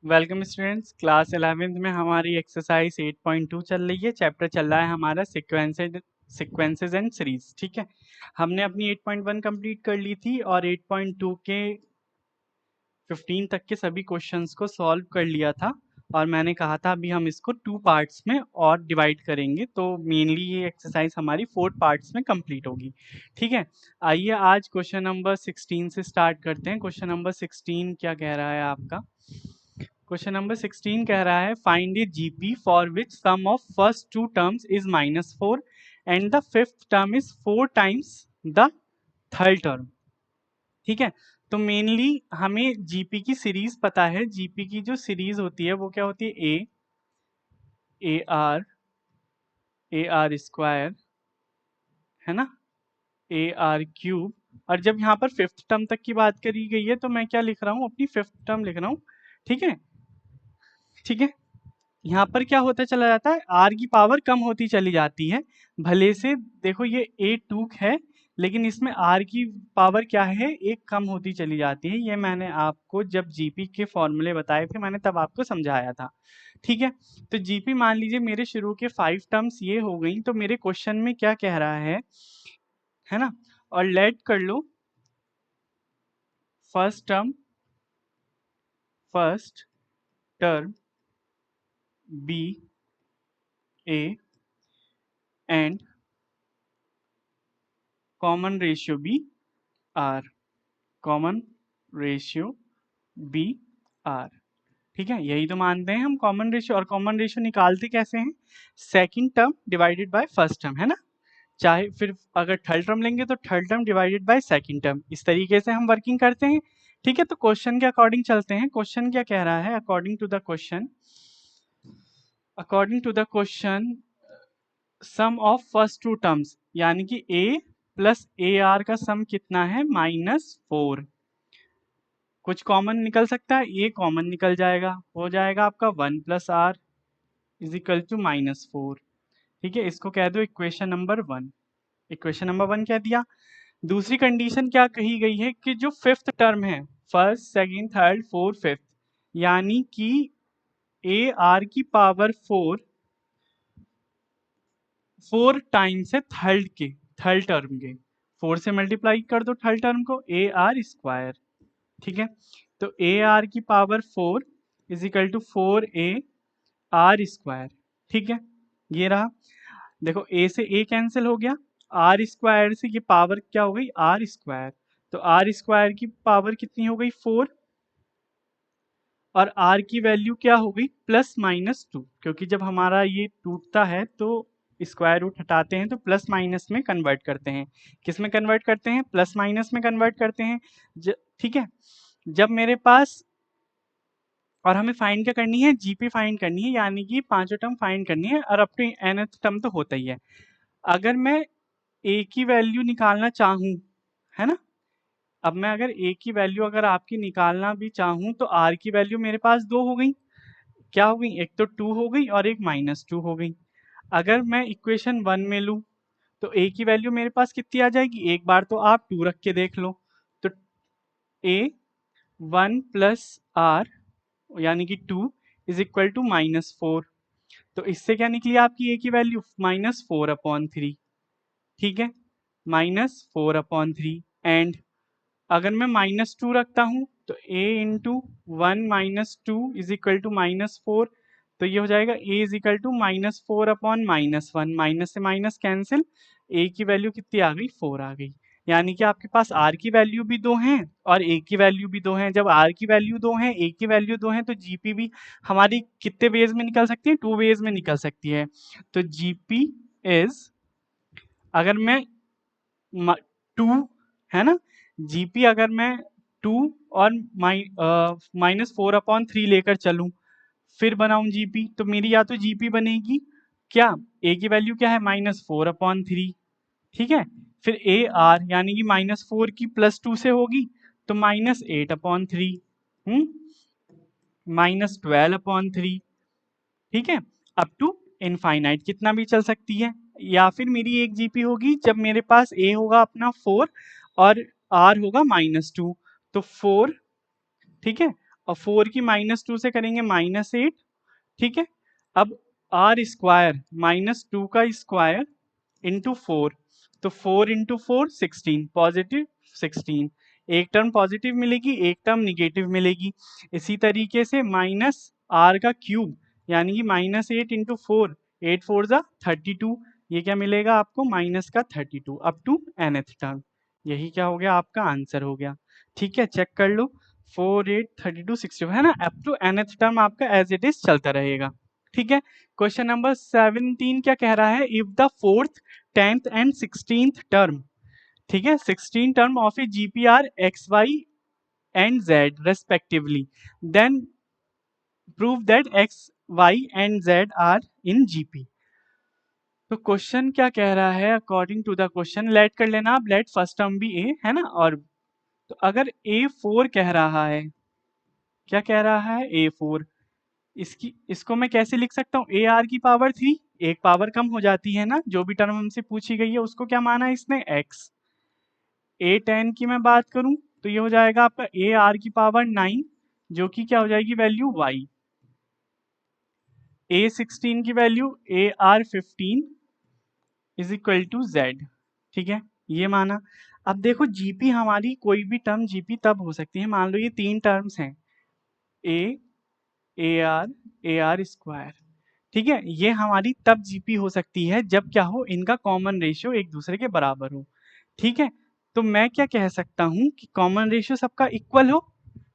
Welcome students, class 11th में हमारी exercise 8.2 चल रही है। चैप्टर चल रहा है हमारा सीक्वेंसेस एंड सीरीज। ठीक है, हमने अपनी 8.1 कंप्लीट कर ली थी और 8.2 के 15 तक के सभी क्वेश्चंस को सॉल्व कर लिया था। और मैंने कहा था अभी हम इसको 2 पार्ट्स में और डिवाइड करेंगे, तो मेनली ये एक्सरसाइज हमारी 4 पार्ट्स में कंप्लीट होगी। ठीक है, आइए आज क्वेश्चन नंबर 16 से स्टार्ट करते हैं। क्वेश्चन नंबर 16 क्या कह रहा है आपका? क्वेश्चन नंबर 16 कह रहा है find a GP for which sum of first two terms is -4 and the fifth term is 4 times the third term. ठीक है, तो मेनली हमें जीपी की सीरीज पता है। जीपी की जो सीरीज होती है वो क्या होती है? ए आर स्क्वायर, है ना, ए आर क्यूब। और जब यहाँ पर फिफ्थ टर्म तक की बात करी गई है तो मैं क्या लिख रहा हूँ? अपनी फिफ्थ टर्म लिख रहा हूँ। ठीक है, ठीक है, यहाँ पर क्या होता चला जाता है? आर की पावर कम होती चली जाती है। भले से देखो ये ए टू है, लेकिन इसमें आर की पावर क्या है? एक कम होती चली जाती है। ये मैंने आपको जब जीपी के फॉर्मूले बताए थे, मैंने तब आपको समझाया था। ठीक है, तो जीपी मान लीजिए मेरे शुरू के 5 टर्म्स ये हो गई, तो मेरे क्वेश्चन में क्या कह रहा है ना? और लेट कर लो first term be a and common ratio be r, common ratio be r. ठीक है, यही तो मानते हैं हम कॉमन रेशियो। और कॉमन रेशियो निकालते कैसे हैं? Second term divided by first term, है ना? चाहे फिर अगर थर्ड टर्म लेंगे तो third term divided by second term. इस तरीके से हम वर्किंग करते हैं। ठीक है, तो क्वेश्चन के अकॉर्डिंग चलते हैं। क्वेश्चन क्या कह रहा है? According to the question sum of first two terms, यानी कि a प्लस ए आर का सम कितना है? -4। कुछ कॉमन निकल सकता है, ये कॉमन निकल जाएगा, हो जाएगा आपका 1 plus R is equal to -4। ठीक है, इसको कह दो इक्वेशन नंबर 1। इक्वेशन नंबर 1 कह दिया। दूसरी कंडीशन क्या कही गई है कि जो फिफ्थ टर्म है, first second third fourth fifth, यानी कि ए आर की पावर 4 टाइम्स है थर्ड टर्म के। 4 से मल्टीप्लाई कर दो थर्ड टर्म को, ए आर स्क्वायर। ठीक है, तो ए आर की power 4 is equal to 4 A are square. ठीक है, ये रहा। देखो ए से ए कैंसिल हो गया, आर स्क्वायर से ये पावर क्या हो गई? R square. तो आर स्क्वायर की पावर कितनी हो गई? 4। और आर की वैल्यू क्या हो गई? +-2, क्योंकि जब हमारा ये टूटता है तो स्क्वायर रूट हटाते हैं तो प्लस माइनस में कन्वर्ट करते हैं। किस में कन्वर्ट करते हैं? प्लस माइनस में कन्वर्ट करते हैं। ठीक है, जब मेरे पास, और हमें फाइंड क्या करनी है? जीपी फाइंड करनी है, यानी कि पांचों टर्म फाइंड करनी है, और अप टू nth टर्म तो होता ही है। अगर मैं ए की वैल्यू निकालना चाहूँ, है ना, अब मैं अगर ए की वैल्यू अगर आपकी निकालना भी चाहूँ तो आर की वैल्यू मेरे पास 2 हो गई। क्या हो गई? एक तो 2 हो गई और एक -2 हो गई। अगर मैं इक्वेशन 1 में लूँ तो ए की वैल्यू मेरे पास कितनी आ जाएगी? एक बार तो आप 2 रख के देख लो, तो ए 1 प्लस आर यानी कि 2 इज इक्वल टू -4। तो इससे क्या निकली आपकी ए की वैल्यू? -4/3। ठीक है, -4/3। एंड अगर मैं -2 रखता हूँ तो a into 1 - 2 is equal to -4। तो ये हो जाएगा a is equal to -4/-1, minus से माइनस कैंसिल, a की वैल्यू कितनी आ गई? 4 आ गई। यानी कि आपके पास r की वैल्यू भी 2 है और a की वैल्यू भी 2 है। जब r की वैल्यू 2 है, a की वैल्यू 2 है, तो जीपी भी हमारी कितने वेज में निकल सकती है? 2 वेज में निकल सकती है। तो जीपी इज, अगर मैं 2, है ना, जीपी अगर मैं 2 और -4/3 लेकर चलूं, फिर बनाऊं जीपी, तो मेरी या तो जीपी बनेगी क्या? ए की वैल्यू क्या है? -4/3। ठीक है, फिर ए आर यानी कि -4 की +2 से होगी तो -8/3, -12/3। ठीक है, अप टू इनफाइनाइट कितना भी चल सकती है। या फिर मेरी एक जीपी होगी जब मेरे पास ए होगा अपना 4 और आर होगा -2, तो 4, ठीक है, और 4 की -2 से करेंगे -8, ठीक है। अब आर स्क्वायर -2 का स्क्वायर इंटू 4, तो 4 इंटू 4 16, पॉजिटिव 16। एक टर्म पॉजिटिव मिलेगी, एक टर्म निगेटिव मिलेगी। इसी तरीके से माइनस आर का क्यूब यानी कि -8 इंटू 4, 8 4 जा 32, ये क्या मिलेगा आपको माइनस का 32 अप टू nth टर्म। यही क्या हो गया आपका आंसर हो गया, ठीक है। चेक कर लो 4 8 32 60 है ना, अप टू nth टर्म आपका एज इट इज चलता रहेगा, ठीक है। क्वेश्चन नंबर 17 क्या कह रहा है, if the 4th 10th and 16th term, ठीक है, 16 term of a GP are X Y and Z respectively, then prove that X Y and Z are in GP. तो क्वेश्चन क्या कह रहा है, according to the question, let कर लेना आप, लेट फर्स्ट टर्म भी ए है ना, और तो अगर A4 कह रहा है, क्या कह रहा है A4, इसको मैं कैसे लिख सकता हूँ, ए आर की पावर 3, एक पावर कम हो जाती है ना, जो भी टर्म हमसे पूछी गई है उसको क्या माना है इसने x। A10 की मैं बात करूं तो ये हो जाएगा आपका ए आर की पावर 9, जो कि क्या हो जाएगी वैल्यू y। A16 की value AR15 is equal to z, ठीक है, ये माना। अब देखो जीपी हमारी कोई भी टर्म जीपी तब हो सकती है, मान लो ये 3 टर्म्स हैं, ए आर स्क्वायर, ठीक है, ये हमारी तब जीपी हो सकती है जब क्या हो, इनका कॉमन रेशियो एक दूसरे के बराबर हो, ठीक है। तो मैं क्या कह सकता हूं कि कॉमन रेशियो सबका इक्वल हो,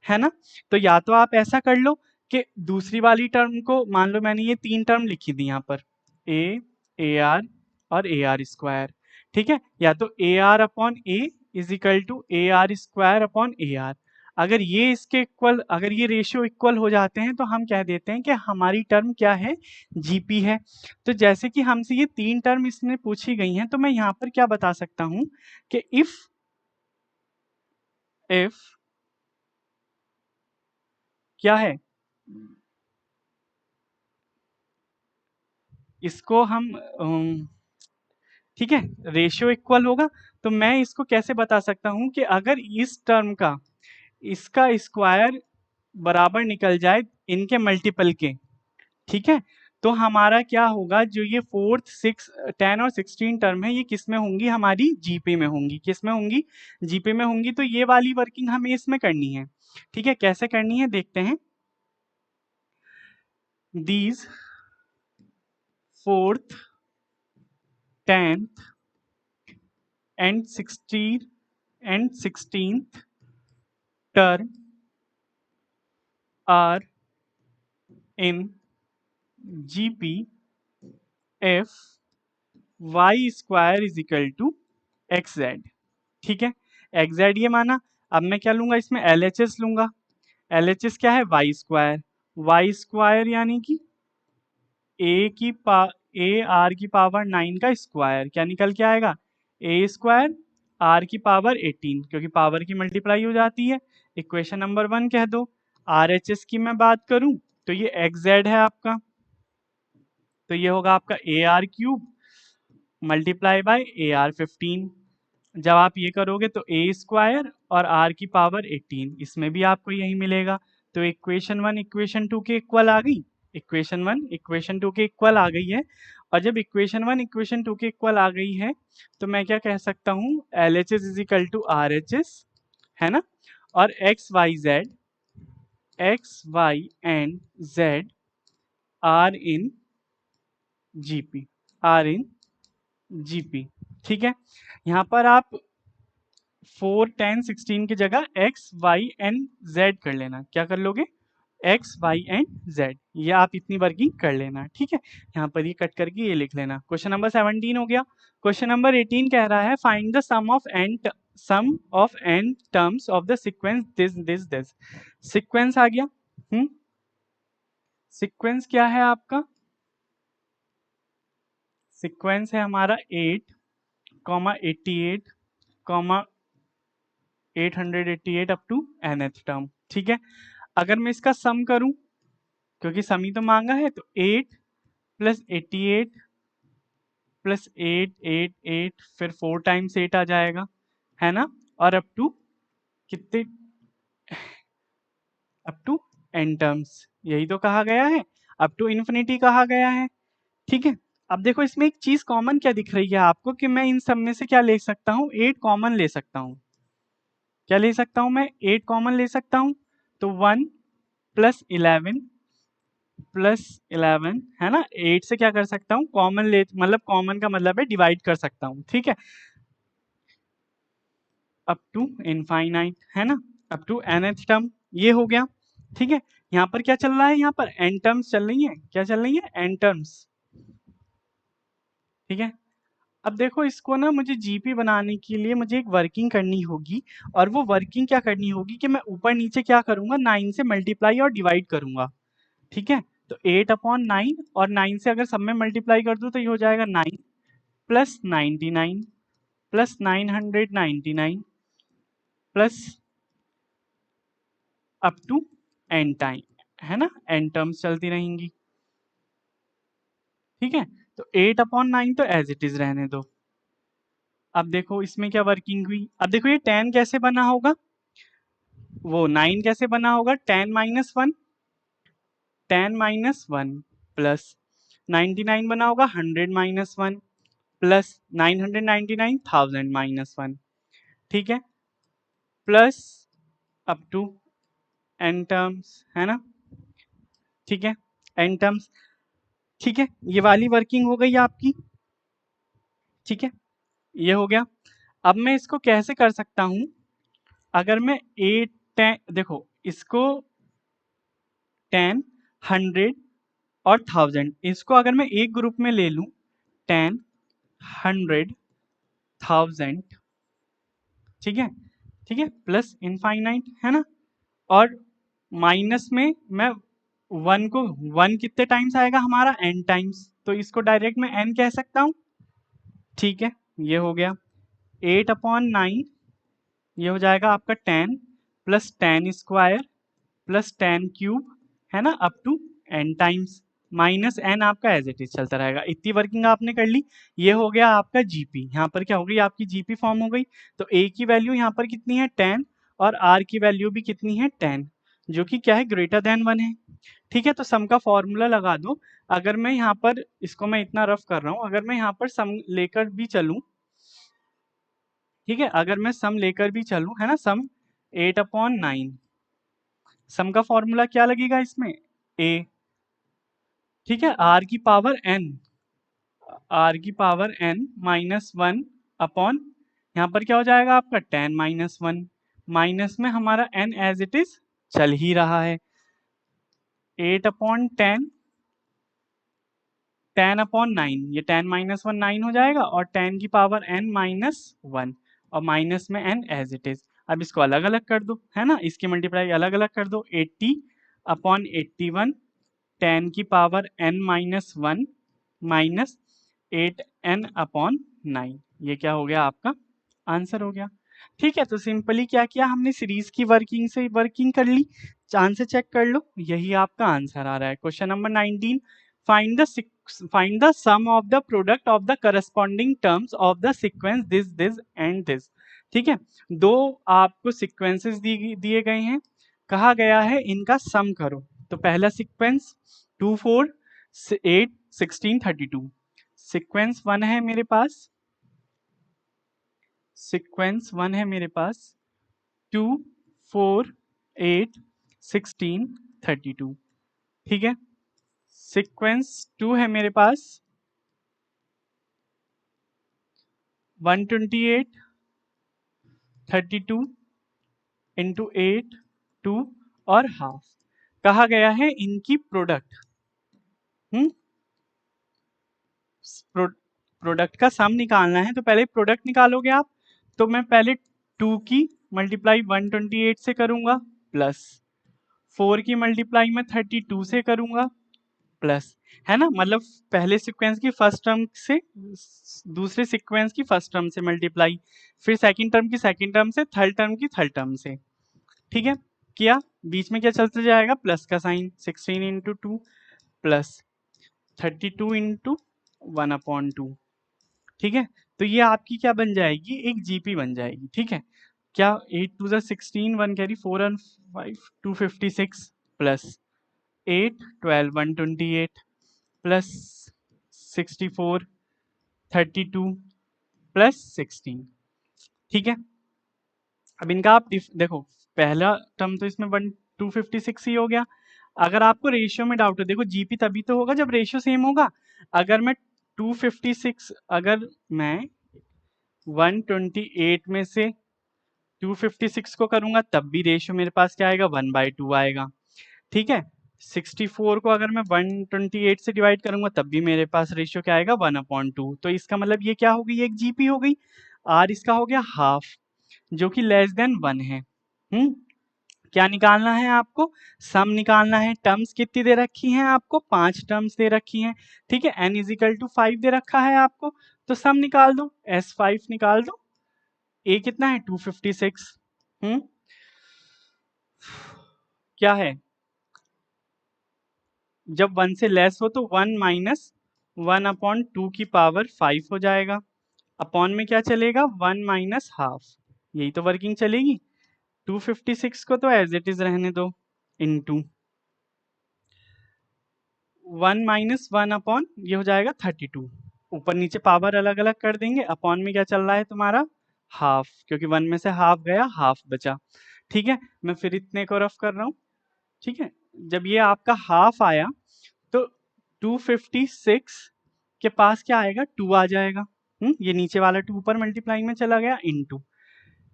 है ना। तो या तो आप ऐसा कर लो कि दूसरी वाली टर्म को, मान लो मैंने ये 3 टर्म लिखी थी यहाँ पर, ए आर और ए आर स्क्वायर, ठीक है, या तो A R upon A is equal to A R square upon A R. अगर ये इसके इक्वल, अगर ये रेशियो इक्वल हो जाते हैं तो हम कह देते हैं कि हमारी टर्म क्या है, जीपी है। तो जैसे कि हमसे ये 3 टर्म इसमें पूछी गई हैं, तो मैं यहाँ पर क्या बता सकता हूँ कि इफ क्या है, इसको हम ठीक है, रेशियो इक्वल होगा, तो मैं इसको कैसे बता सकता हूँ कि अगर इस टर्म का इसका स्क्वायर बराबर निकल जाए इनके मल्टीपल के, ठीक है, तो हमारा क्या होगा, जो ये 4th 6 10 और 16 टर्म है, ये किस में होंगी, हमारी जीपी में होंगी। किस में होंगी, जीपी में होंगी। तो ये वाली वर्किंग हमें इसमें करनी है, ठीक है, कैसे करनी है देखते हैं। These 4th 10th and 16th term are in GP if y square is equal to xz, ठीक है, xz ये माना। अब मैं क्या लूंगा इसमें, LHS लूंगा। LHS क्या है, y स्क्वायर यानी कि ए आर की पावर 9 का स्क्वायर, क्या निकल के आएगा, ए स्क्वायर आर की पावर 18, क्योंकि पावर की मल्टीप्लाई हो जाती है। इक्वेशन नंबर 1 कह दो। आर एच एस की मैं बात करूं तो ये एक्स जेड है आपका, तो ये होगा आपका ए R cube multiply by A R 15। जब आप ये करोगे तो ए स्क्वायर और आर की पावर 18, इसमें भी आपको यही मिलेगा। तो इक्वेशन 1 इक्वेशन 2 के इक्वल आ गई, इक्वेशन 1 इक्वेशन 2 के इक्वल आ गई है। और जब इक्वेशन 1 इक्वेशन 2 के इक्वल आ गई है, तो मैं क्या कह सकता हूँ, L H S is equal to R H S, है ना, और X Y and Z are in GP, are in GP, ठीक है। यहाँ पर आप 4 10 16 की जगह एक्स वाई एंड जेड कर लेना, क्या कर लोगे, एक्स वाई एंड जेड, ये आप इतनी वर्किंग कर लेना, ठीक है। यहाँ पर ये कट करके ये लिख लेना। क्वेश्चन नंबर 17 हो गया। क्वेश्चन नंबर 18 कह रहा है, find the sum of n terms of the sequence this. Sequence आ गया, सीक्वेंस क्या है आपका, सीक्वेंस है हमारा 8 88 888 अप टू nth टर्म, ठीक है। अगर मैं इसका सम करूं, क्योंकि सम ही तो मांगा है, तो 8 प्लस 88 प्लस 8 8 8 फिर 4 टाइम्स 8 आ जाएगा, है ना, और अप टू कितने अप टू n टर्म्स, यही तो कहा गया है, अप टू इन्फिनिटी कहा गया है। ठीक है, अब देखो इसमें एक चीज कॉमन क्या दिख रही है आपको कि मैं इन सब में से क्या ले सकता हूँ, 8 कॉमन ले सकता हूँ। क्या ले सकता हूँ मैं, 8 कॉमन ले सकता हूँ। तो 1 प्लस 11 है ना, 8 से क्या कर सकता हूँ, कॉमन ले, मतलब कॉमन का मतलब है डिवाइड कर सकता हूँ। ठीक है, अप टू इनफाइनाइट है ना, अप टू nth टर्म, ये हो गया। ठीक है, यहाँ पर क्या चल रहा है, यहाँ पर n टर्म्स चल रही है, क्या चल रही है, n टर्म्स। ठीक है, अब देखो इसको ना मुझे जीपी बनाने के लिए मुझे एक वर्किंग करनी होगी, और वो वर्किंग क्या करनी होगी कि मैं ऊपर नीचे क्या करूंगा, 9 से मल्टीप्लाई और डिवाइड करूंगा। ठीक है, तो 8/9, और 9 से अगर सब में मल्टीप्लाई कर दूं तो ये हो जाएगा 9 plus 99 plus 999 plus up to N time, है ना, एन टर्म्स चलती रहेंगी। ठीक है, तो 8/9 तो एज इट इज रहने दो। अब देखो इसमें क्या वर्किंग हुई, अब देखो ये 10 कैसे बना होगा, वो 9 कैसे बना होगा, 10 - 1, 10 - 1 प्लस 99 बना होगा 100 - 1 प्लस 999 1000 - 1। ठीक है, plus up to N terms, है ना। ठीक है, एन टर्म्स। ठीक है, ये वाली वर्किंग हो गई आपकी। ठीक है, ये हो गया। अब मैं इसको कैसे कर सकता हूं, अगर मैं 8 10 देखो इसको 10 100 और 1000, इसको अगर मैं एक ग्रुप में ले लूं, 10 100 1000, ठीक है, ठीक है, प्लस इनफाइनाइट, है ना, और माइनस में मैं 1 को, 1 कितने टाइम्स आएगा हमारा, n टाइम्स, तो इसको डायरेक्ट मैं n कह सकता हूं। ठीक है, ये हो गया। 8/9 ये हो जाएगा आपका 10 प्लस 10² प्लस 10³ है ना, up to n times, minus n आपका एज इट इज चलता रहेगा। इतनी वर्किंग आपने कर ली, ये हो गया आपका जीपी। यहाँ पर क्या हो गई, आपकी जीपी फॉर्म हो गई। तो a की वैल्यू यहाँ पर कितनी है, 10, और r की वैल्यू भी कितनी है, 10, जो कि क्या है, ग्रेटर देन 1 है। ठीक है, तो सम का फॉर्मूला लगा दो। अगर मैं यहाँ पर, इसको मैं इतना रफ कर रहा हूँ, अगर मैं यहाँ पर सम लेकर भी चलूँ, ठीक है, अगर मैं सम लेकर भी चलूँ, है ना, सम 8/9, सम का फॉर्मूला क्या लगेगा इसमें, a, ठीक है, r की पावर n, r की पावर n -1 अपॉन, यहाँ पर क्या हो जाएगा आपका 10 - 1, माइनस में हमारा n एज इट इज चल ही रहा है, 8/10, 10/9, ये 10 - 1 9 हो जाएगा, और 10 की पावर n -1, और माइनस में n एज इट इज। अब इसको अलग अलग कर दो, है ना, इसकी मल्टीप्लाई अलग अलग कर दो, 80/81, 10 की पावर n -1 माइनस 8n/9, ये क्या हो गया आपका आंसर हो गया। ठीक है, तो सिंपली क्या किया हमने, सीरीज की वर्किंग से वर्किंग कर ली, आंसर चेक कर लो, यही आपका आंसर आ रहा है। Question number 19, find the sum of the product of the corresponding terms of the sequence this and this. ठीक है, दो आपको सीक्वेंसेस दिए गए हैं, कहा गया है इनका सम करो। तो पहला सीक्वेंस 2 4 8 16 32, सीक्वेंस 1 है मेरे पास, सीक्वेंस 1 है मेरे पास 2 4 8 16 32। ठीक है, सीक्वेंस 2 है मेरे पास 128 32 इंटू 8 2 और हाफ। कहा गया है इनकी प्रोडक्ट, प्रोडक्ट का सम निकालना है, तो पहले प्रोडक्ट निकालोगे आप, तो मैं पहले 2 की मल्टीप्लाई 128 से करूंगा, प्लस 4 की मल्टीप्लाई मैं 32 से करूंगा, प्लस, है ना, मतलब पहले सीक्वेंस की फर्स्ट टर्म से दूसरे सीक्वेंस की फर्स्ट टर्म से मल्टीप्लाई, फिर सेकंड टर्म की सेकंड टर्म से, थर्ड टर्म की थर्ड टर्म से। ठीक है, किया, बीच में क्या चलते जाएगा, प्लस का साइन, 16 इंटू 2 प्लस 32 इंटू 1/2। ठीक है, तो ये आपकी क्या बन जाएगी, एक जीपी बन जाएगी। ठीक है, क्या 8 टू ज़ा 16, 1 carry 4 and 5 256 plus 8 12 128 plus 64 32 plus 16। ठीक है, अब इनका आप देखो, पहला टर्म तो इसमें 256 ही हो गया। अगर आपको रेशियो में डाउट हो, देखो जीपी तभी तो होगा जब रेशियो सेम होगा। अगर मैं 256 अगर मैं 128 में से 256 को करूंगा तब भी रेशियो मेरे पास क्या आएगा, 1/2 आएगा। ठीक है, 64 को अगर मैं 128 से डिवाइड करूंगा तब भी मेरे पास रेशियो क्या आएगा, 1/2। तो इसका मतलब ये क्या हो गई, एक जीपी हो गई। आर इसका हो गया हाफ, जो कि लेस देन 1 है। क्या निकालना है आपको, सम निकालना है। टर्म्स कितनी दे रखी हैं आपको, 5 टर्म्स दे रखी हैं। ठीक है, n इजिकल टू 5 दे रखा है आपको, तो सम निकाल दो, S5 निकाल दो। a कितना है, 256। क्या है, जब 1 से लेस हो तो 1 माइनस 1/2 की पावर 5 हो जाएगा। अपॉन में क्या चलेगा, 1 माइनस हाफ, यही तो वर्किंग चलेगी। 256 को तो एज इट इज रहने दो, इनटू 1 माइनस 1/, ये हो जाएगा 32। ऊपर नीचे पावर अलग अलग कर देंगे। अपॉन में क्या चल रहा है तुम्हारा, हाफ, क्योंकि 1 में से हाफ गया, हाफ बचा। ठीक है, मैं फिर इतने को रफ कर रहा हूँ। ठीक है, जब ये आपका हाफ आया तो 256 के पास क्या आएगा, 2 आ जाएगा। ये नीचे वाला 2 ऊपर मल्टीप्लाइंग में चला गया, इनटू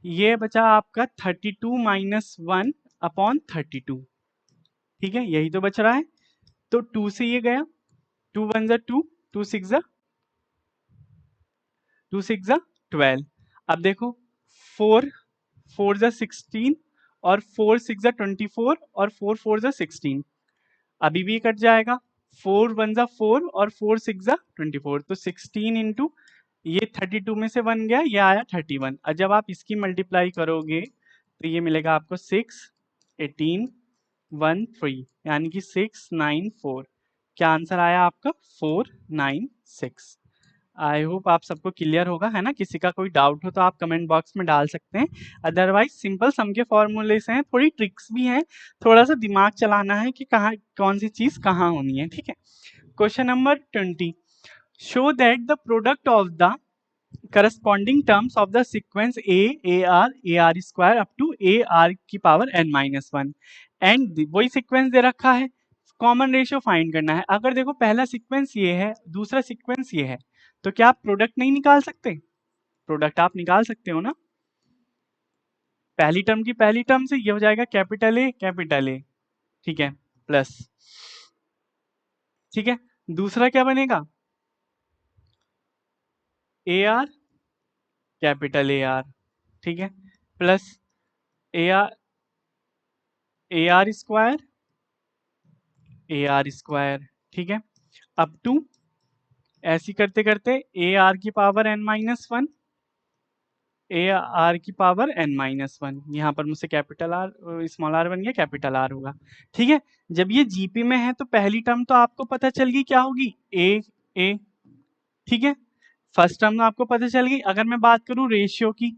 ये बचा आपका 32 माइनस 1/32। ठीक है, यही तो बच रहा है। तो 2 से ये गया, 2 1 जा 2, 2 6 जा 12। अब देखो 4 4 जा 16 और 4 6 जा 24 और 4 4 जा 16, अभी भी कट जाएगा। 4 1 जा 4 और 4 6 जा 24, तो 16 इंटू ये 32 में से 1 गया, ये आया 31। और जब आप इसकी मल्टीप्लाई करोगे तो ये मिलेगा आपको 6 18 1 3, यानी कि 694। क्या आंसर आया आपका, 496। आई होप आप सबको क्लियर होगा, है ना। किसी का कोई डाउट हो तो आप कमेंट बॉक्स में डाल सकते हैं। अदरवाइज सिंपल सम के फॉर्मूले से हैं, थोड़ी ट्रिक्स भी हैं, थोड़ा सा दिमाग चलाना है कि कहाँ कौन सी चीज कहाँ होनी है। ठीक है, question number 20, show that the product of the corresponding terms of the sequence AR square up to AR की पावर n-1 एंड वही सीक्वेंस दे रखा है, कॉमन रेशियो फाइंड करना है। अगर देखो पहला सीक्वेंस ये है, दूसरा सीक्वेंस ये है, तो क्या आप प्रोडक्ट नहीं निकाल सकते, प्रोडक्ट आप निकाल सकते हो ना। पहली टर्म की पहली टर्म से ये हो जाएगा कैपिटल ए, ठीक है, प्लस, ठीक है, दूसरा क्या बनेगा, A R capital A R, ठीक है, प्लस ए आर स्क्वायर, ठीक है, अप टू ऐसी करते करते ए आर की पावर n-1, ए आर की पावर n-1, यहाँ पर मुझसे कैपिटल आर स्मॉल आर बन गया, कैपिटल आर होगा। ठीक है, जब ये जीपी में है तो पहली टर्म तो आपको पता चल गई क्या होगी, ए, ठीक है, फर्स्ट टर्म आपको पता चल गई। अगर मैं बात करूं रेशियो की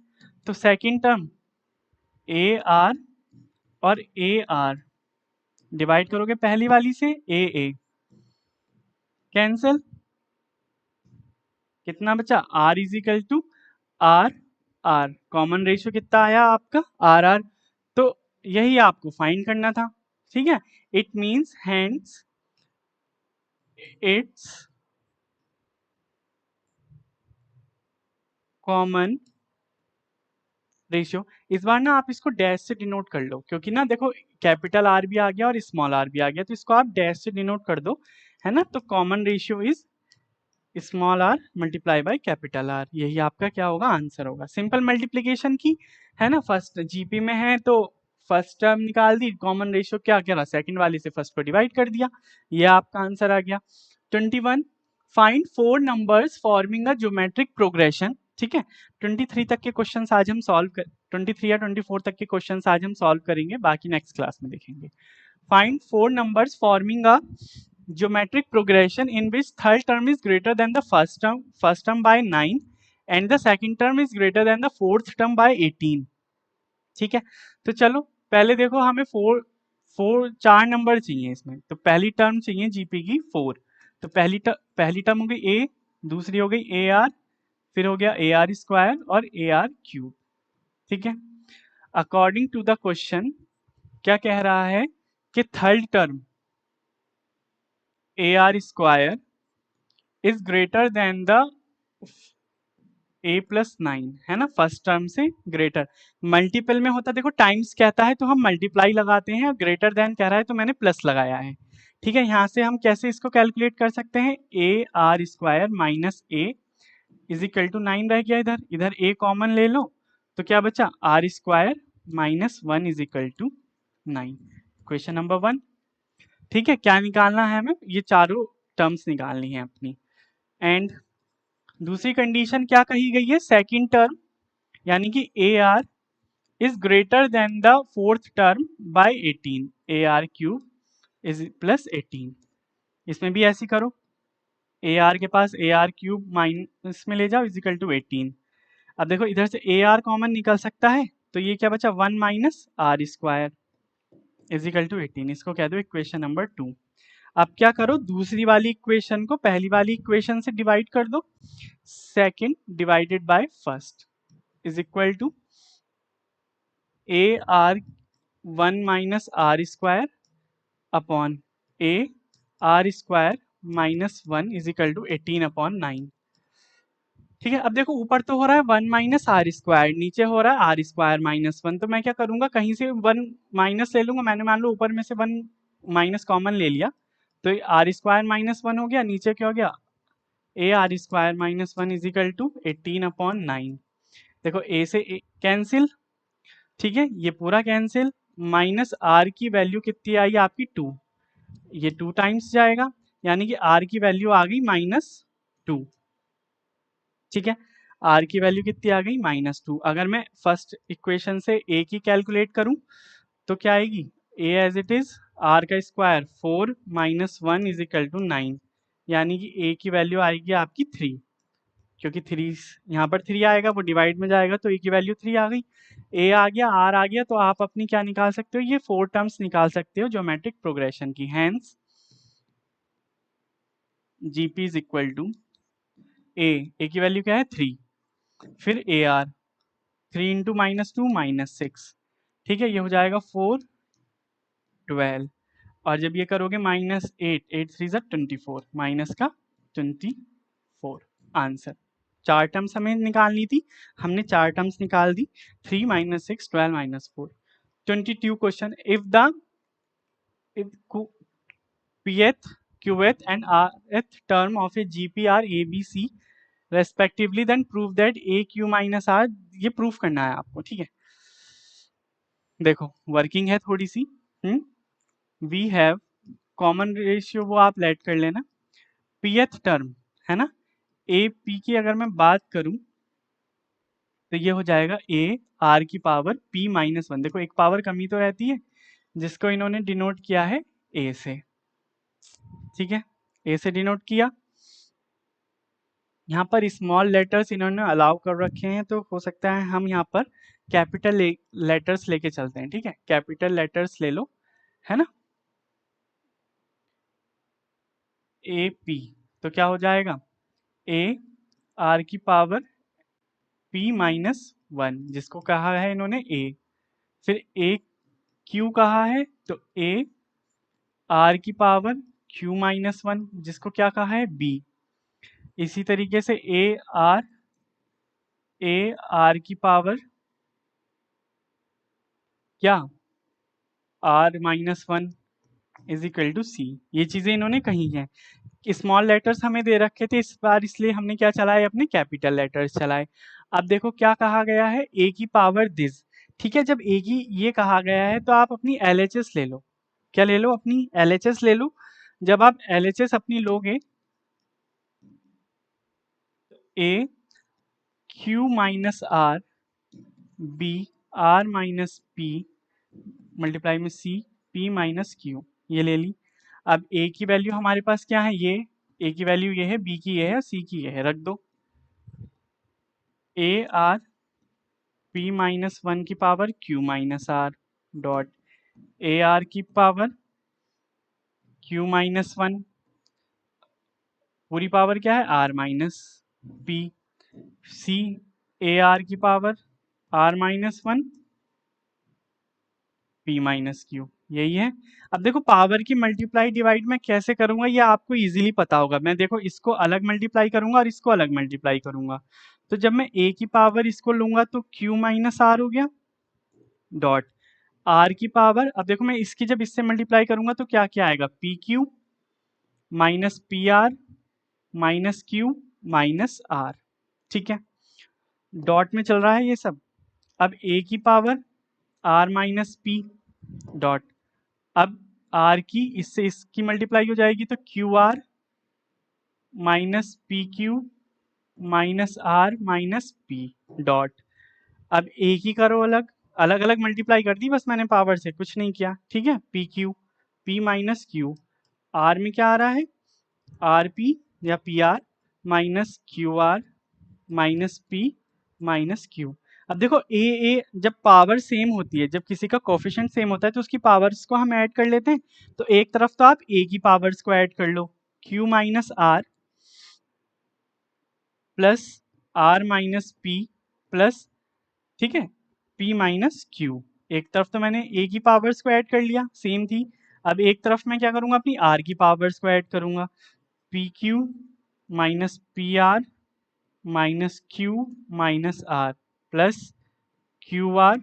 तो सेकंड टर्म ए आर और ए आर डिवाइड करोगे पहली वाली से ए, कैंसिल, कितना बचा, R is equal to R, common ratio कितना आया आपका, आर। तो यही आपको फाइंड करना था। ठीक है, it means hands it's common ratio. इस बार ना आप इसको डैश से डिनोट कर लो, क्योंकि ना देखो कैपिटल आर भी आ गया और स्मॉल आर भी आ गया, तो इसको आप डैश से डिनोट कर दो, है ना। तो common ratio is small R multiply by capital R, यही आपका क्या होगा, आंसर होगा। सिंपल मल्टीप्लीकेशन की, है ना। फर्स्ट जीपी में है तो फर्स्ट टर्म निकाल दी, कॉमन रेशियो क्या रहा, सेकंड वाली से फर्स्ट को डिवाइड कर दिया, ये आपका आंसर आ गया। 21, find 4 numbers forming a geometric progression. ठीक है, 23 तक के क्वेश्चंस आज हम सॉल्व कर 23 या 24 तक के क्वेश्चंस आज हम सॉल्व करेंगे, बाकी नेक्स्ट क्लास में देखेंगे। Find 4 numbers forming a geometric progression in which third term is greater than the first term by 9 and the second term is greater than the fourth term by 18. ठीक है, तो चलो पहले देखो हमें चार नंबर चाहिए इसमें, तो पहली टर्म चाहिए जीपी की 4। तो पहली टर्म हो गई ए, दूसरी हो गई ए आर, फिर हो गया ए आर स्क्वायर और ए आर क्यूब। ठीक है, अकॉर्डिंग टू द क्वेश्चन क्या कह रहा है कि third term A R square is greater than the A plus 9, है ना, फर्स्ट टर्म से ग्रेटर। मल्टीपल में होता देखो टाइम्स कहता है तो हम मल्टीप्लाई लगाते हैं, और ग्रेटर देन कह रहा है तो मैंने प्लस लगाया है। ठीक है, यहाँ से हम कैसे इसको कैलकुलेट कर सकते हैं, A are square minus A is equal to 9 रह गया, इधर इधर ए कॉमन ले लो तो क्या बचा, R square minus 1 is equal to 9। Question number 1। ठीक है, क्या निकालना है हमें, ये चारों टर्म्स निकालनी है अपनी। एंड दूसरी कंडीशन क्या कही गई है, सेकंड टर्म यानी कि A R is greater than the fourth term by 18, A R cube is plus 18। इसमें भी ऐसी करो, ए आर के पास ए आर क्यूब माइनस में ले जाओ इजिकल टू 18। अब देखो इधर से ए आर कॉमन निकल सकता है, तो ये क्या बचा 1 minus R square is equal to 18, इसको कह दो इक्वेशन नंबर 2। अब क्या करो, दूसरी वाली इक्वेशन को पहली वाली इक्वेशन से डिवाइड कर दो, second divided by first is equal to A R 1 minus R square upon A are square minus 1 is equal to 18 upon 9। ठीक है, अब देखो ऊपर तो हो रहा है 1 माइनस आर स्क्वायर, नीचे हो रहा है आर स्क्वायर माइनस 1, तो मैं क्या करूंगा कहीं से 1 माइनस ले लूंगा, मैंने मान लो ऊपर में से 1 माइनस कॉमन ले लिया, तो आर स्क्वायर माइनस 1 हो गया, नीचे क्या हो गया, A are square minus 1 is equal to 18 upon 9। देखो ए से कैंसिल, ठीक है, ये पूरा कैंसिल, माइनस आर की वैल्यू कितनी आई आपकी 2, ये 2 टाइम्स जाएगा, यानी कि आर की वैल्यू आ गई -2। ठीक है, आर की वैल्यू कितनी आ गई -2। अगर मैं फर्स्ट इक्वेशन से ए की कैलकुलेट करूं तो क्या आएगी, A as it is R का square 4 minus 1 is equal to 9, यानी कि ए की वैल्यू आएगी आपकी 3, क्योंकि 3 यहाँ पर 3 आएगा वो डिवाइड में जाएगा तो ए की वैल्यू 3 आ गई। ए आ गया, आर आ गया, तो आप अपनी क्या निकाल सकते हो, ये 4 टर्म्स निकाल सकते हो ज्योमेट्रिक प्रोग्रेशन की। Hence GP is equal to a की वैल्यू क्या है 3, फिर ए आर 3 इंटू -2 -6, ठीक है, ये हो जाएगा 4 12, और जब ये करोगे -8 8 3 ज़ा 24, माइनस का 24 आंसर। 4 टर्म्स हमें निकालनी थी, हमने 4 टर्म्स निकाल दी, 3 -6 12 -4। 22 question, if pth qth and rth term of a gp are abc respectively then prove that a q minus r, ये प्रूफ करना है आपको। ठीक है, देखो वर्किंग है थोड़ी सी, वी हैव कॉमन रेशियो वो आप लेट कर लेना, pth टर्म है ना, ए पी की अगर मैं बात करूं तो ये हो जाएगा ए आर की पावर p -1, देखो एक पावर कमी तो रहती है जिसको इन्होंने डिनोट किया है ए से। ठीक है, ए से डिनोट किया, यहाँ पर स्मॉल लेटर्स इन्होंने अलाउ कर रखे हैं, तो हो सकता है हम यहाँ पर कैपिटल लेटर्स लेके चलते हैं। ठीक है, कैपिटल लेटर्स ले लो, है ना, ए पी, तो क्या हो जाएगा ए आर की पावर p -1, जिसको कहा है इन्होंने ए, फिर ए क्यू कहा है तो ए आर की पावर q -1, जिसको क्या कहा है b, इसी तरीके से ए आर की पावर क्या r -1 इज इक्वल टू सी, ये चीजें इन्होंने कही हैं। स्मॉल लेटर्स हमें दे रखे थे इस बार, इसलिए हमने क्या चलाए, अपने कैपिटल लेटर्स चलाए। अब देखो क्या कहा गया है, ए की पावर दिस। ठीक है, जब ए की ये कहा गया है तो आप अपनी एलएचएस ले लो, क्या ले लो, अपनी एलएचएस ले लो। जब आप एलएचएस अपनी लोगे, a q minus r, b r minus p multiply में सी पी माइनस क्यू, ये ले ली। अब ए की वैल्यू हमारे पास क्या है, ये ए की वैल्यू ये है, बी की ये है, सी की ये है, रख दो। ए आर p माइनस 1 की power q minus r dot a are की पावर q माइनस 1 पूरी पावर क्या है r minus p c a are की power r minus 1 p minus q, यही है। अब देखो पावर की मल्टीप्लाई डिवाइड मैं कैसे करूंगा ये आपको इजीली पता होगा। मैं देखो इसको अलग मल्टीप्लाई करूंगा और इसको अलग मल्टीप्लाई करूंगा, तो जब मैं a की पावर इसको लूंगा तो q माइनस आर हो गया डॉट r की पावर, अब देखो मैं इसकी जब इससे मल्टीप्लाई करूंगा तो क्या क्या आएगा, P Q minus P R minus Q minus R, ठीक है। डॉट में चल रहा है ये सब। अब a की power r minus P dot, अब r की इससे इसकी मल्टीप्लाई हो जाएगी तो Q R minus P Q minus R minus P dot, अब एक ही करो अलग, अलग अलग मल्टीप्लाई कर दी बस मैंने पावर से, कुछ नहीं किया, ठीक है। P Q P minus Q, R में क्या आ रहा है आर पी या P R minus Q R minus P minus Q. अब देखो ए जब पावर सेम होती है, जब किसी का कोफिशिएंट सेम होता है तो उसकी पावर्स को हम ऐड कर लेते हैं। तो एक तरफ तो आप ए की पावर्स को ऐड कर लो, q minus are plus r minus P plus, ठीक है, p माइनस क्यू। एक तरफ तो मैंने a की पावर्स को ऐड कर लिया, सेम थी। अब एक तरफ मैं क्या करूंगा, अपनी r की पावर्स को ऐड करूंगा, P Q minus P R minus Q minus are plus Q R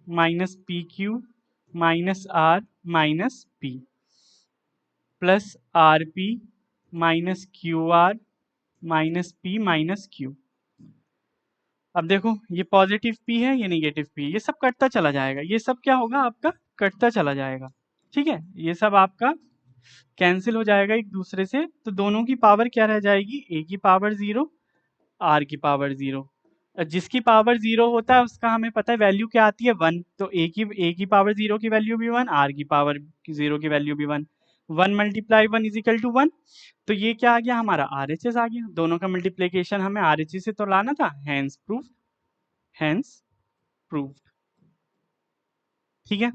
minus P Q minus R minus P plus R P minus Q R minus P minus Q. अब देखो ये positive p है, ये negative p है, ये सब कटता चला जाएगा, ये सब क्या होगा आपका कटता चला जाएगा, ठीक है। ये सब आपका कैंसिल हो जाएगा एक दूसरे से, तो दोनों की पावर क्या रह जाएगी, a की पावर 0 r की पावर 0। जिसकी पावर 0 होता है उसका हमें पता है वैल्यू क्या आती है 1, तो a की पावर 0 की वैल्यू भी 1, r की पावर 0 की वैल्यू भी 1, 1 मल्टीप्लाई 1 इज इक्वल टू 1। तो ये क्या आ गया हमारा RHS आ गया, दोनों का मल्टीप्लीकेशन हमें RHS से तो लाना था, हैंस प्रूफ, हैंस प्रूव्ड, ठीक है।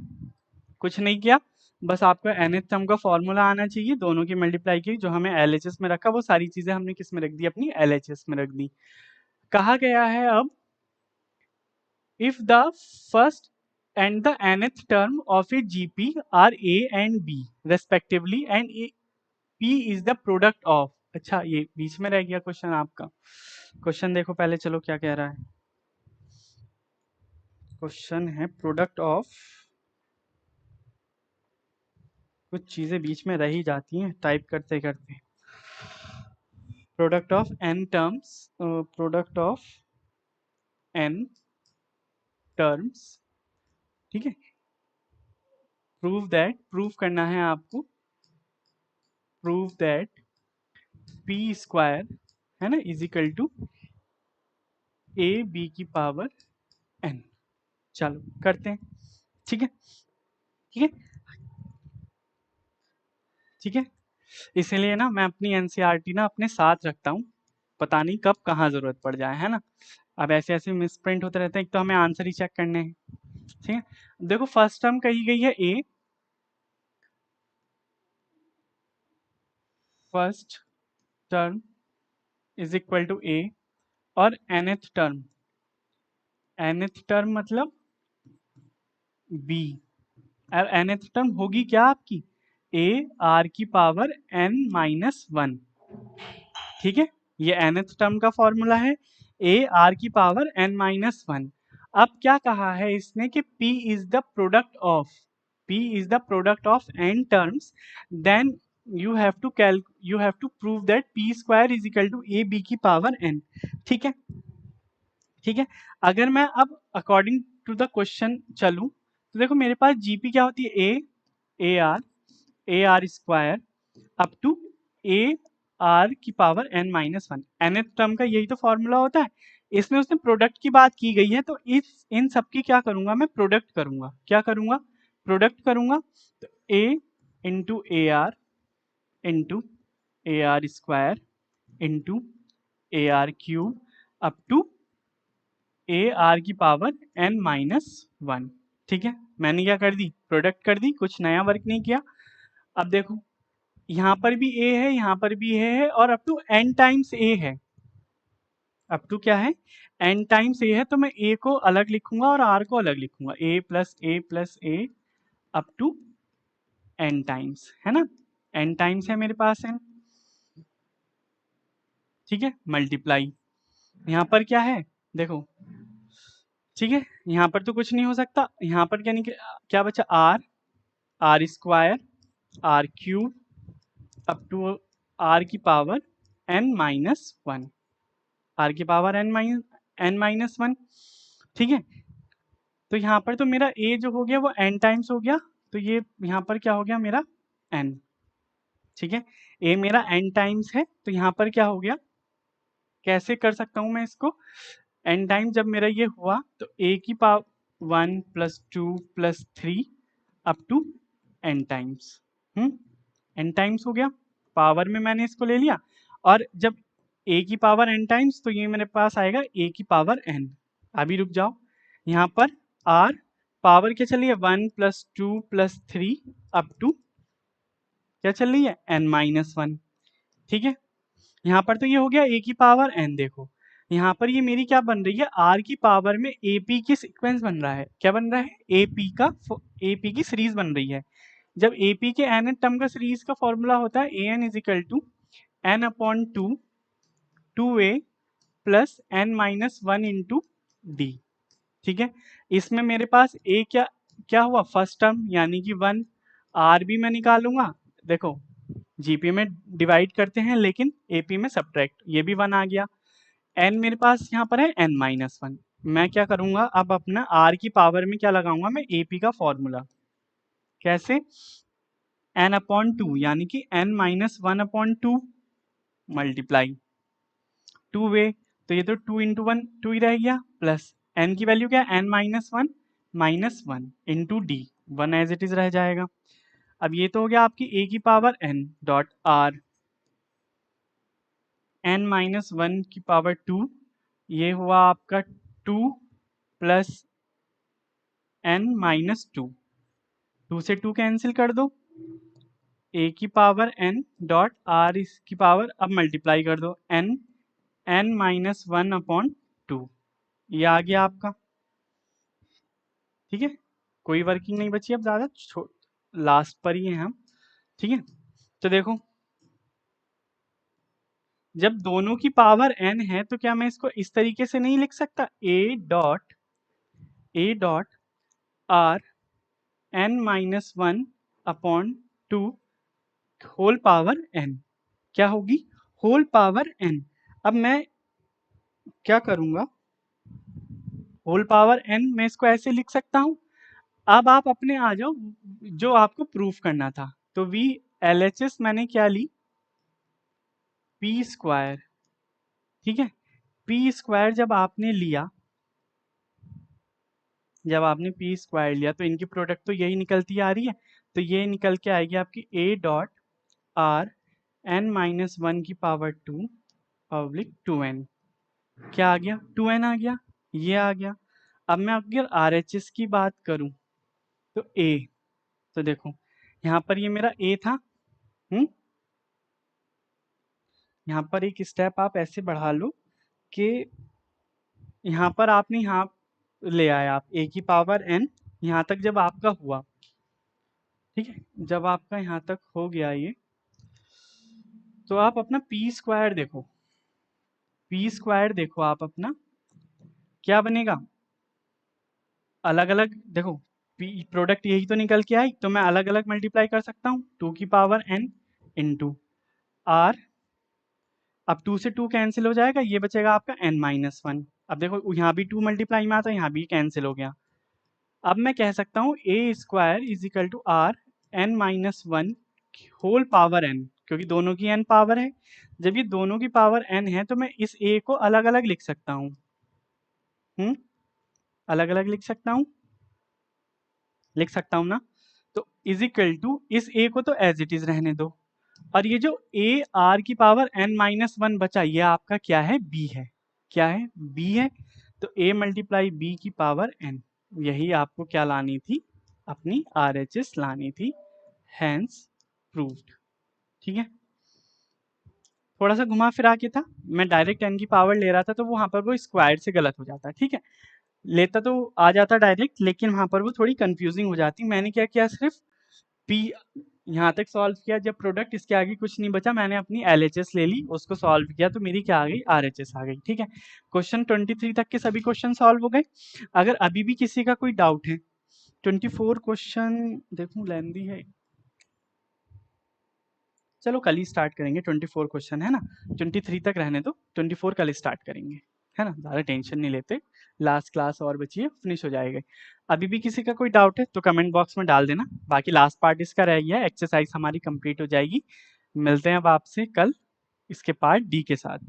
कुछ नहीं किया, बस आपको nth टर्म का फॉर्मूला आना चाहिए, दोनों की मल्टीप्लाई की, जो हमें LHS में रखा वो सारी चीजें हमने किस में रख दी, अपनी LHS में रख दी। कहा गया है अब if the first and the nth term of a GP are A and B respectively and P is the product of, अच्छा ये बीच में रह गया क्वेश्चन आपका, क्वेश्चन देखो पहले, चलो क्या कह रहा है। क्वेश्चन है प्रोडक्ट ऑफ, कुछ चीजें बीच में रह ही जाती हैं टाइप करते करते। Product of n terms, product of n terms, ठीक है। प्रूव दैट, प्रूव करना है आपको, प्रूव दैट p स्क्वायर है ना is equal to a b की पावर n। चलो करते हैं, ठीक है, ठीक है, ठीक है। इसलिए ना मैं अपनी NCERT ना अपने साथ रखता हूँ, पता नहीं कब कहाँ जरूरत पड़ जाए, है ना। अब ऐसे ऐसे मिसप्रिंट होते रहते हैं, एक तो हमें आंसर ही चेक करने हैं, ठीक है। देखो फर्स्ट टर्म कही गई है a, first term is equal to a, और nth टर्म, nth टर्म मतलब b, और nth टर्म होगी क्या आपकी a r की पावर n माइनस 1, ठीक है। ये nth टर्म का फॉर्मूला है, a r की पावर n माइनस 1। अब क्या कहा है इसने कि p is the product of, p is the product of n terms, then you have to prove that p square is equal to a b की power n, ठीक है, ठीक है। अगर मैं अब अकॉर्डिंग टू द क्वेश्चन चलूं तो देखो मेरे पास जीपी क्या होती है, a are square up to A R की power n minus 1, nth term का यही तो फॉर्मूला होता है। इसमें उसने प्रोडक्ट की बात की गई है, तो इस इन सब की क्या करूंगा मैं, प्रोडक्ट करूंगा, क्या करूंगा, प्रोडक्ट करूंगा। तो a into A are square into A R cube up to A R की पावर n माइनस 1। ठीक है, मैंने क्या कर दी, प्रोडक्ट कर दी, कुछ नया वर्क नहीं किया। अब देखो यहाँ पर भी a है, यहाँ पर भी a है, और up to n times a है। अप टू क्या है, n टाइम्स a है, तो मैं a को अलग लिखूंगा और r को अलग लिखूंगा, a plus a up to n times, है ना, n टाइम्स है मेरे पास n। ठीक है, मल्टीप्लाई, यहाँ पर क्या है देखो, ठीक है, यहाँ पर तो कुछ नहीं हो सकता, यहाँ पर क्या निकल, क्या बचा, R square R cube up to R की पावर n माइनस 1, आर की पावर n माइनस 1। ठीक है, तो यहाँ पर तो मेरा a जो हो गया वो n टाइम्स हो गया, तो ये यहाँ पर क्या हो गया मेरा n। ठीक है, a मेरा n टाइम्स है, तो यहाँ पर क्या हो गया, कैसे कर सकता हूँ मैं इसको, n टाइम जब मेरा ये हुआ तो a की power 1 plus 2 plus 3 up to n times, n times हो गया, पावर में मैंने इसको ले लिया, और जब a की पावर n टाइम्स, तो ये मेरे पास आएगा a की पावर n। अभी रुक जाओ, यहाँ पर r पावर क्या चल रही है, 1 प्लस 2 प्लस 3 अप टू क्या चल रही है, n माइनस 1। ठीक है, यहाँ पर तो ये हो गया a की पावर n, देखो यहाँ पर ये मेरी क्या बन रही है, r की पावर में ap की सीक्वेंस बन रहा है, क्या बन रहा है, ap की सीरीज बन रही है। जब ap के n टर्म का सीरीज का फॉर्मूला होता है an is equal to n upon 2a plus n minus 1 into D. ठीक है, इसमें मेरे पास a क्या क्या हुआ, फर्स्ट टर्म यानी कि 1, r भी मैं निकालूंगा, देखो जीपी में डिवाइड करते हैं लेकिन एपी में सब्ट्रैक्ट, ये भी 1 आ गया, n मेरे पास यहाँ पर है n माइनस 1। मैं क्या करूंगा, अब अपना r की पावर में क्या लगाऊंगा, मैं ap का फॉर्मूला, कैसे, n अपॉन 2 यानी कि n माइनस 1 अपॉन 2 मल्टीप्लाई 2 वे, तो ये तो 2 इंटू 1 2 ही रह गया, प्लस n की वैल्यू क्या है, n minus 1 into D, 1 as it is रह जाएगा। अब ये तो हो गया आपकी a की power n dot r, n minus 1 की पावर 2, ये हुआ आपका 2 प्लस n माइनस 2, 2 से 2 कैंसिल कर दो, a की पावर n डॉट r इसकी पावर, अब मल्टीप्लाई कर दो n माइनस 1 अपॉन 2, ये आ गया आपका। ठीक है, कोई वर्किंग नहीं बची अब ज़्यादा, लास्ट पर ही हैं हम। ठीक है, तो देखो जब दोनों की पावर n है तो क्या मैं इसको इस तरीके से नहीं लिख सकता, a dot r n minus 1 upon 2 whole power n, क्या होगी, होल पावर n। अब मैं क्या करूंगा, होल पावर n मैं इसको ऐसे लिख सकता हूं। अब आप अपने आ जाओ, जो आपको प्रूफ करना था, तो वी एल एच एस मैंने क्या ली, पी स्क्वायर। ठीक है, पी स्क्वायर जब आपने लिया, जब आपने पी स्क्वायर लिया तो इनकी प्रोडक्ट तो यही निकलती आ रही है, तो ये निकल के आएगी आपकी a dot are n minus 1 की पावर 2 पब्लिक 2n, क्या आ गया, 2n आ गया, ये आ गया। अब मैं अगर आर एच एस की बात करूं तो a, तो देखो यहाँ पर ये मेरा a था, यहाँ पर एक स्टेप आप ऐसे बढ़ा लो कि यहाँ पर आपने यहाँ ले आए आप a की पावर n, यहाँ तक जब आपका हुआ, ठीक है, जब आपका यहाँ तक हो गया ये, तो आप अपना पी स्क्वायर देखो, पी स्क्वायर देखो आप अपना क्या बनेगा, अलग अलग देखो, पी प्रोडक्ट यही तो निकल के आई, तो मैं अलग अलग मल्टीप्लाई कर सकता हूँ, 2 की पावर n इंटू आर, अब 2 से 2 कैंसिल हो जाएगा, ये बचेगा आपका n माइनस 1। अब देखो यहाँ भी 2 मल्टीप्लाई में आता है, यहाँ भी कैंसिल हो गया। अब मैं कह सकता हूँ a square is equal to r n minus 1 whole power n, क्योंकि दोनों की n पावर है, जब ये दोनों की पावर n है तो मैं इस a को अलग अलग लिख सकता हूँ, अलग अलग लिख सकता हूँ, लिख सकता हूँ ना, तो इज इक्वल टू इस a को तो एज इट इज रहने दो, और ये जो a r की पावर n माइनस 1 बचा, ये आपका क्या है, b है, क्या है, b है। तो a मल्टीप्लाई b की पावर n, यही आपको क्या लानी थी, अपनी RHS लानी थी, हैंस प्रूव्ड। ठीक है, थोड़ा सा घुमा फिरा के था, मैं डायरेक्ट n की पावर ले रहा था तो वहां पर वो स्क्वायर से गलत हो जाता। ठीक है, लेता तो आ जाता डायरेक्ट, लेकिन वहां पर वो थोड़ी कंफ्यूजिंग हो जाती। मैंने क्या किया, सिर्फ p यहाँ तक सॉल्व किया, जब प्रोडक्ट इसके आगे कुछ नहीं बचा, मैंने अपनी LHS ले ली, उसको सॉल्व किया, तो मेरी क्या आ गई, RHS आ गई। ठीक है, क्वेश्चन 23 तक के सभी क्वेश्चन सॉल्व हो गए। अगर अभी भी किसी का कोई डाउट है, 24 क्वेश्चन देखूं लेंदी है, चलो कल ही स्टार्ट करेंगे, 24 क्वेश्चन है ना, 23 तक रहने दो, 24 कल स्टार्ट करेंगे, है ना, ज़्यादा टेंशन नहीं लेते, लास्ट क्लास और बची है, फिनिश हो जाएगा। अभी भी किसी का कोई डाउट है तो कमेंट बॉक्स में डाल देना, बाकी लास्ट पार्ट इसका रह गया है, एक्सरसाइज हमारी कंप्लीट हो जाएगी। मिलते हैं अब आपसे कल इसके पार्ट डी के साथ।